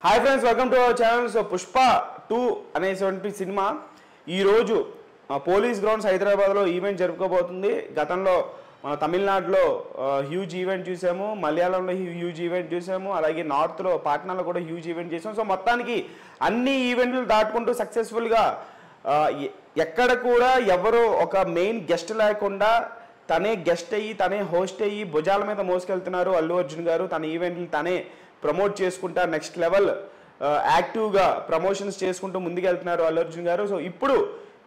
Hi friends, welcome to our channel. So Pushpa 2 అనేటువంటి cinema ఈరోజు police grounds హైదరాబాద్లో event జరుపుకోబోతుంది. గతంలో మన తమిళనాడులో హ్యూజ్ ఈవెంట్ చూసాము, మలయాళంలో హ్యూజ్ ఈవెంట్ చూసాము, అలాగే నార్త్లో పాట్నాలో కూడా హ్యూజ్ ఈవెంట్ చేసాము. సో మొత్తానికి అన్ని ఈవెంట్లు దాటుకుంటూ సక్సెస్ఫుల్గా ఎక్కడ కూడా ఎవరో ఒక మెయిన్ గెస్ట్ లేకుండా తనే గెస్ట్ అయ్యి తనే హోస్ట్ అయ్యి భుజాల మీద మోసుకెళ్తున్నారు అల్లు అర్జున్ గారు. తన ఈవెంట్లు తనే ప్రమోట్ చేసుకుంటా నెక్స్ట్ లెవెల్ యాక్టివ్గా ప్రమోషన్స్ చేసుకుంటూ ముందుకెళ్తున్నారు అల్లు అర్జున్ గారు. సో ఇప్పుడు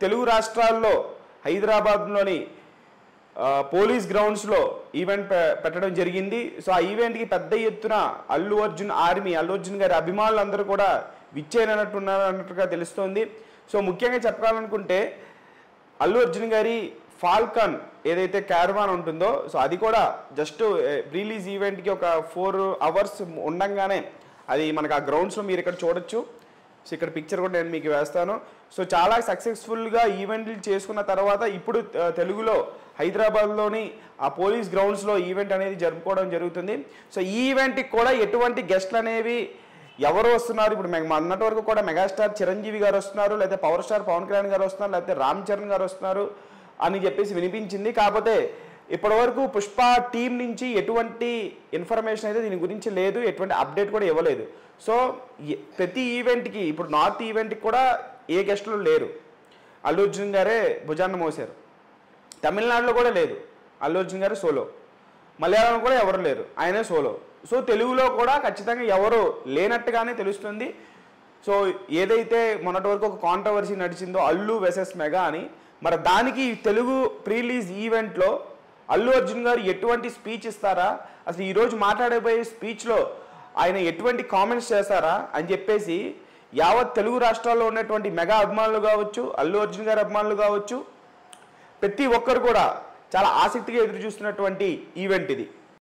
తెలుగు రాష్ట్రాల్లో హైదరాబాద్లోని పోలీస్ గ్రౌండ్స్లో ఈవెంట్ పెట్టడం జరిగింది. సో ఆ ఈవెంట్కి పెద్ద ఎత్తున అల్లు అర్జున్ ఆర్మీ, అల్లు అర్జున్ గారి అభిమానులందరూ కూడా విచ్చేనట్టున్నారు అన్నట్టుగా తెలుస్తోంది. సో ముఖ్యంగా చెప్పాలనుకుంటే అల్లు అర్జున్ గారి ఫాల్కన్ ఏదైతే క్యారవాన్ ఉంటుందో, సో అది కూడా జస్ట్ రిలీజ్ ఈవెంట్కి ఒక 4 hours ఉండంగానే అది మనకు ఆ గ్రౌండ్స్లో మీరు ఇక్కడ చూడొచ్చు. సో ఇక్కడ పిక్చర్ కూడా నేను మీకు వేస్తాను. సో చాలా సక్సెస్ఫుల్గా ఈవెంట్లు చేసుకున్న తర్వాత ఇప్పుడు తెలుగులో హైదరాబాద్లోని ఆ పోలీస్ గ్రౌండ్స్లో ఈవెంట్ అనేది జరుపుకోవడం జరుగుతుంది. సో ఈ ఈవెంట్కి కూడా ఎటువంటి గెస్ట్లు అనేవి ఎవరు వస్తున్నారు, ఇప్పుడు అన్నటి వరకు కూడా మెగాస్టార్ చిరంజీవి గారు వస్తున్నారు, లేకపోతే పవర్ స్టార్ పవన్ కళ్యాణ్ గారు వస్తున్నారు, లేకపోతే రామ్ చరణ్ గారు వస్తున్నారు అని చెప్పేసి వినిపించింది. కాకపోతే ఇప్పటివరకు పుష్ప టీం నుంచి ఎటువంటి ఇన్ఫర్మేషన్ అయితే దీని గురించి లేదు, ఎటువంటి అప్డేట్ కూడా ఇవ్వలేదు. సో ప్రతి ఈవెంట్కి ఇప్పుడు నార్త్ ఈవెంట్కి కూడా ఏ గెస్టులు లేరు, అల్లు అర్జున్ గారే భుజాన్ని మోసారు. తమిళనాడులో కూడా లేదు, అల్లు అర్జున్ గారు సోలో. మలయాళంలో కూడా ఎవరు లేరు, ఆయనే సోలో. సో తెలుగులో కూడా ఖచ్చితంగా ఎవరు లేనట్టుగానే తెలుస్తుంది. సో ఏదైతే మొన్నటి వరకు ఒక కాంట్రవర్సీ నడిచిందో అల్లు వెసెస్ మెగా అని, మరి దానికి తెలుగు ప్రీలీజ్ ఈవెంట్లో అల్లు అర్జున్ గారు ఎటువంటి స్పీచ్ ఇస్తారా, అసలు ఈరోజు మాట్లాడబోయే స్పీచ్లో ఆయన ఎటువంటి కామెంట్స్ చేస్తారా అని చెప్పేసి యావత్ తెలుగు రాష్ట్రాల్లో ఉన్నటువంటి మెగా అభిమానులు కావచ్చు, అల్లు అర్జున్ గారి అభిమానులు కావచ్చు, ప్రతి ఒక్కరు కూడా చాలా ఆసక్తిగా ఎదురు చూస్తున్నటువంటి ఈవెంట్ ఇది.